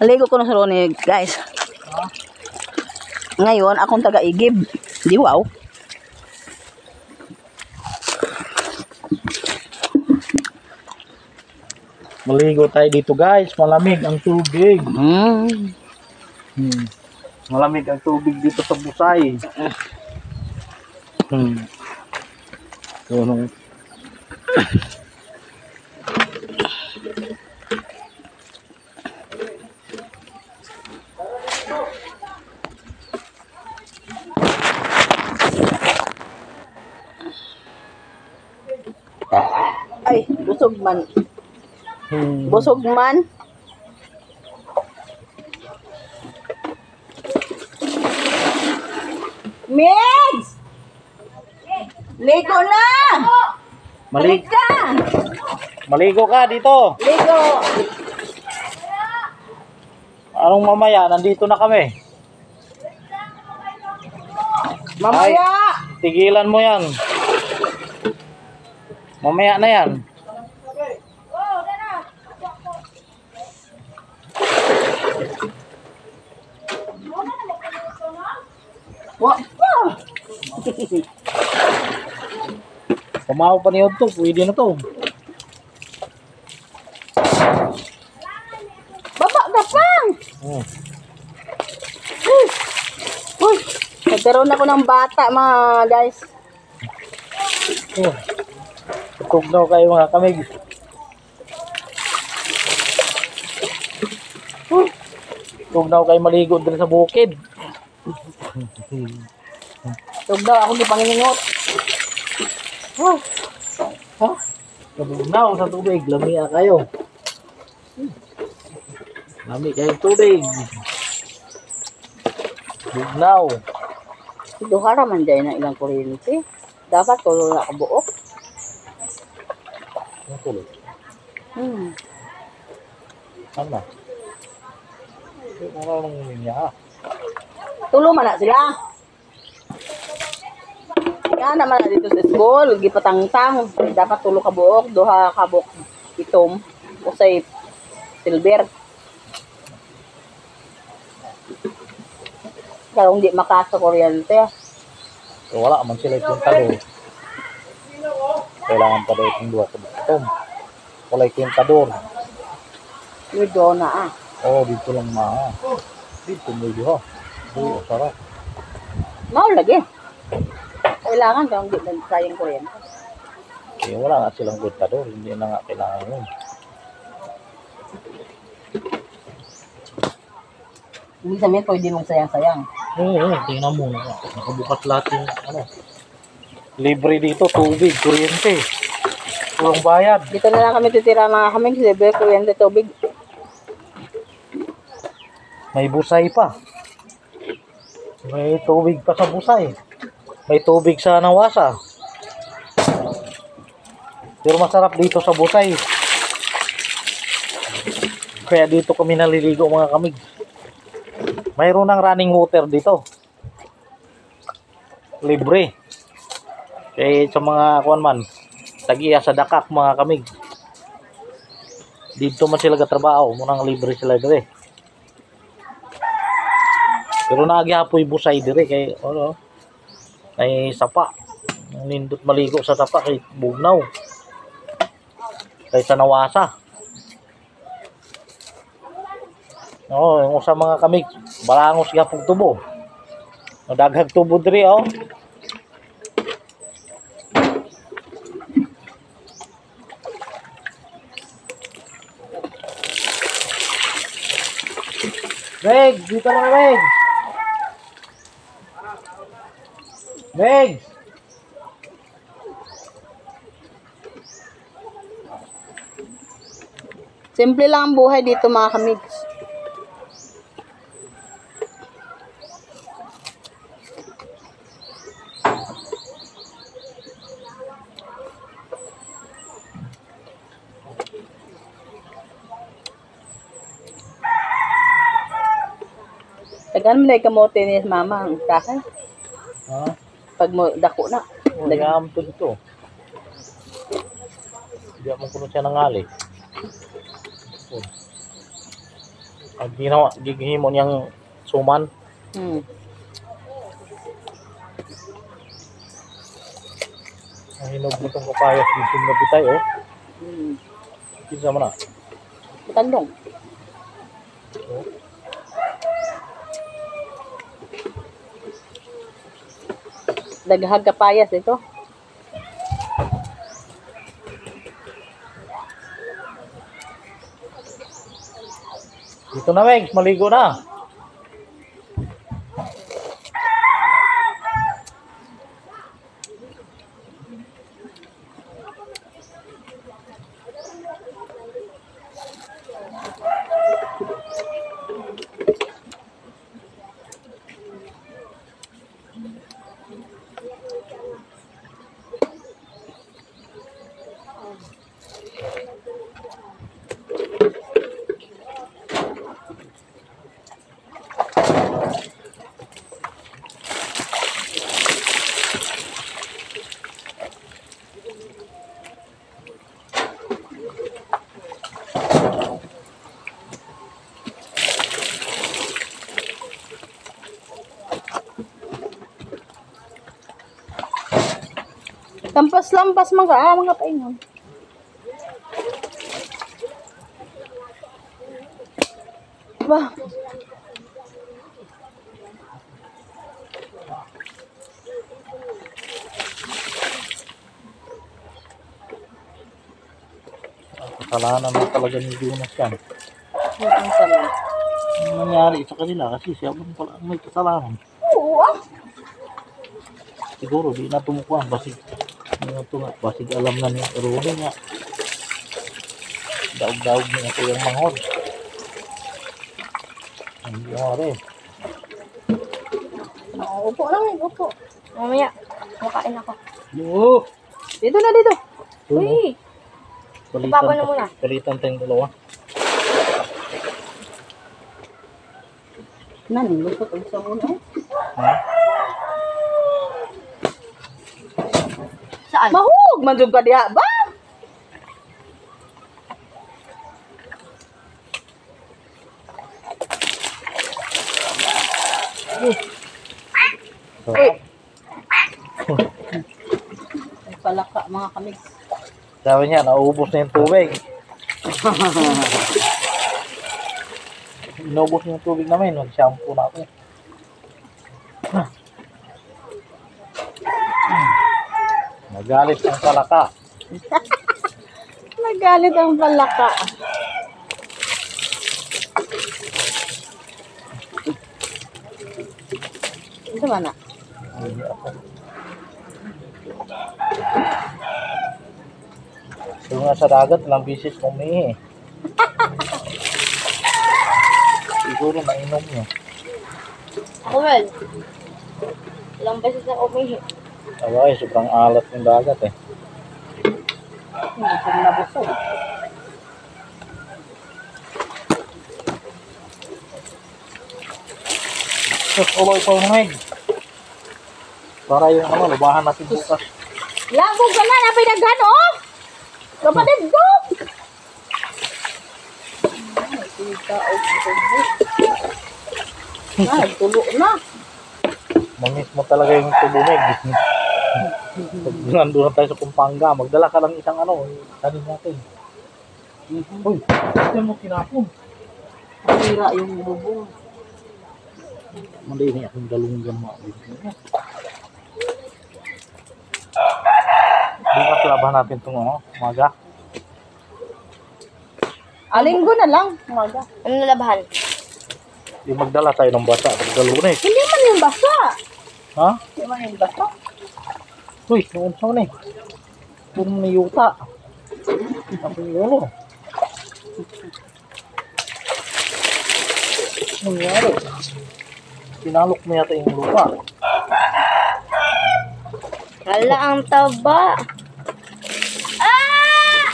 Aligo ko na sa Ronnie, guys. Ngayon, akong taga-igib. Di wow. Maligo tayo dito guys, malamig ang tubig. Malamig ang tubig dito sa Busay. So, ay, busog man. Busog man. Migs! Ligo na! Maligo. Ka! Maligo ka dito. Ligo! Anong mamaya? Nandito na kami. Mamaya! Ay, tigilan mo yan. Mamaya na yan. Wah! Kumaw pa niyo to, pwede na to. Baba ka pang! Uy! Nagkaroon ako ng bata mga guys. Tukog daw kayo mga kamig. Tukog daw kayo maligo din sa bukid. Tug daw ako di panginingot. Nabugnaw sa tubig, lamia kayo. Lami kayong tubig. Bugnaw. Duhara man dyan na ilang kuryente. Dapat tulo na kabuok. Ano tuloy? Ano? Ano niya? Tulo man na sila. Kaya naman na dito sa school, gipatangtang. Dapat tulo kabuok, duha kabuok itom. Usay silver. Kaya hindi makasa kuryente. So, wala man sila itong talo. Kailangan pa daw itong duha kabuok itom. Wala itong tador. Medyo na Oh, dito lang na. Dito mo duha. Oh, sarap. Mau lagi. Kailangan kang hindi sayang kuryente. Eh, wala nga silang kontador, hindi na nga kailangan yun. Hindi sabihin pwede mong sayang-sayang. Oo, tingnan mo. Nakabukas lahat yung ano. Libre dito, tubig, kuryente. Walang bayad. Dito na lang kami titira mga kaming libre kuryente tubig. May busay pa. May tubig pa sa busay. May tubig sa nawasa. Pero masarap dito sa busay. Kaya dito kami naliligo mga kamig. Mayroon ng running water dito. Libre. Kaya sa mga kuwan man, tagiya sa dakak mga kamig. Dito man sila katrabaho, munang libre sila dire. Pero nagyapoy busay dire kay ano, kay sapa. Nindot maligo sa sapa kay bugnaw. Kay sa nawasa. Oo, yung sa mga kamig, balangos gyapon tubo. Nadaghag tubo dire oh. Meg, dito na Meg. Meg. Simple lang ang buhay dito mga kamigs. Tagan mo na yung kamote ni mama ang kahay. Ha? Pag mo dako na. Oh, yam to dito. Hindi ako kuno siya nangali. Oh. Ang ginawa, gigihimo niyang suman. Ang hinog mo itong kapayas dito na bitay, oh. Kinsa man na. Tandong. Oh. Daghag kapayas ito. Dito na, Meg. Maligo na. Lampas-lampas mga paingon. Ba. Kasalanan na talaga ni Jonas yan. Ang saman. Ano nangyari sa kanila kasi siya pa pala ang may kasalanan. Oo ah. Siguro di na tumukuan basig basig alam na niya Rudy nga daog-daog niya ito yung manghod. Hindi mare. Upo lang, upo. Mamaya, makain ako. Yo! Dito na, dito. Uy! Papa na muna. Palitan tayong dalawa. Nani, lusot ang sa muna. Ha? Saan? Mahug! Manjog ka diha ba? Uy! Ay palaka mga kamig. Sabi niya, naubos na yung tubig. Inubos na yung tubig namin. Nag-shampoo na ako. Nagalit ang palaka. Nagalit ang palaka. Ito ba na? Hindi ako. So nga sa dagat, ilang bisis umihi. Siguro nainom niya. Ako well. Ilang beses na umihi. Abay, sobrang alat ng dagat eh. Hindi ko nabusog. Sus, uloy pa yung Meg. Para yung lubahan natin bukas. Labog ka na, napay daghan, oh! Kapatid ko! Tulo na. Mamiss mo talaga yung tubo, Meg. Pag nandun na tayo sa Pampanga, magdala ka lang isang kanin natin. Uy, ito mo kinapon. Sira yung bubong. Mali niya akong dalunggan mo. Bukas laban natin itong umaga. Alinggo na lang. Umaga. Ano nalabahan? Di magdala tayo ng bata pag Lunes. Hindi man yung basa. Ha? Hindi man yung basa. Uy, noon sa ni. Puro mo na yuta. Ako yung ulo. Ano nangyari? Sinalok mo yata yung lupa. Hala, ang taba. Ah!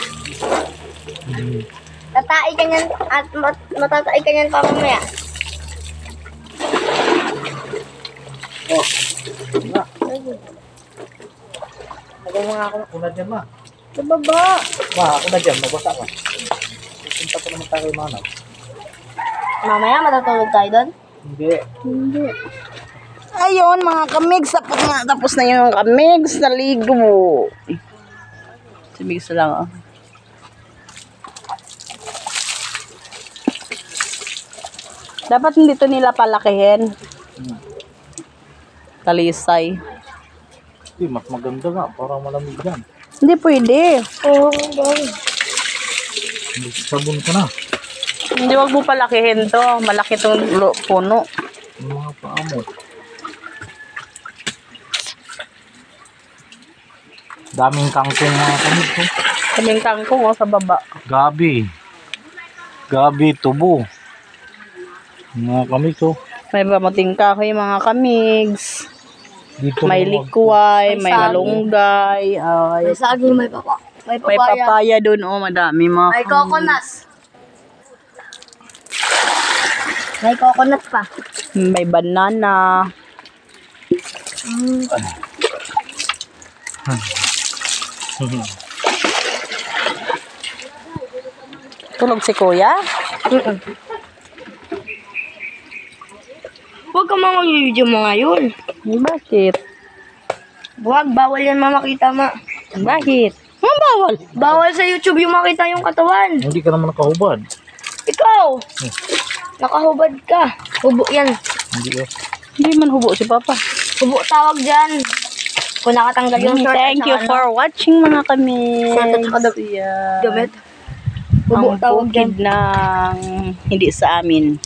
Tatai ka niyan at matatay ka niyan pa mamaya. Lagay mo nga ako na dyan, ma. Sa baba. Ma, ako na dyan. Mabasa ka. Pupunta pa naman tayo kay Manaw. Mamaya matutulog tayo doon? Hindi. Ayun, mga kamigs. Tapos na yung kamigs. Naligo. Si Migs lang, oh. Dapat hindi to nila palakihin. Talisay. Hindi, mas maganda nga. Parang malamig yan. Hindi pwede. Oo, Hindi sabon ka na. Hindi, wag mo palakihin to. Malaki tong puno. Yung mga paa mo. Daming kangkong mga kamig ko. Kaming kangkong, oh, sa baba. Gabi. Gabi, tubo. Mga kamig ko. May bamuting kahoy, mga kamigs. Dito May mo mag- likway, may May saging. malunggay. Ay, May saging, may papa. May may papaya. papaya dun, oh, madami mga May coconut. May coconut pa. May banana. Tulog si kuya? Huwag ka mga video mo ngayon. Bakit? Huwag, bawal yan mamakita, ma. Bakit? Ang bawal. Bawal sa YouTube yung makita yung katawan. Hindi ka naman nakahubad. Ikaw! Nakahubad ka. Hubo yan. Hindi oh. Hindi man hubo si Papa. Hubo tawag dyan. Kung nakatanggal yung short. Thank you for watching, mga kami. Short at saka gamit. Hubo Ang tawag dyan. bukid ng hindi sa amin.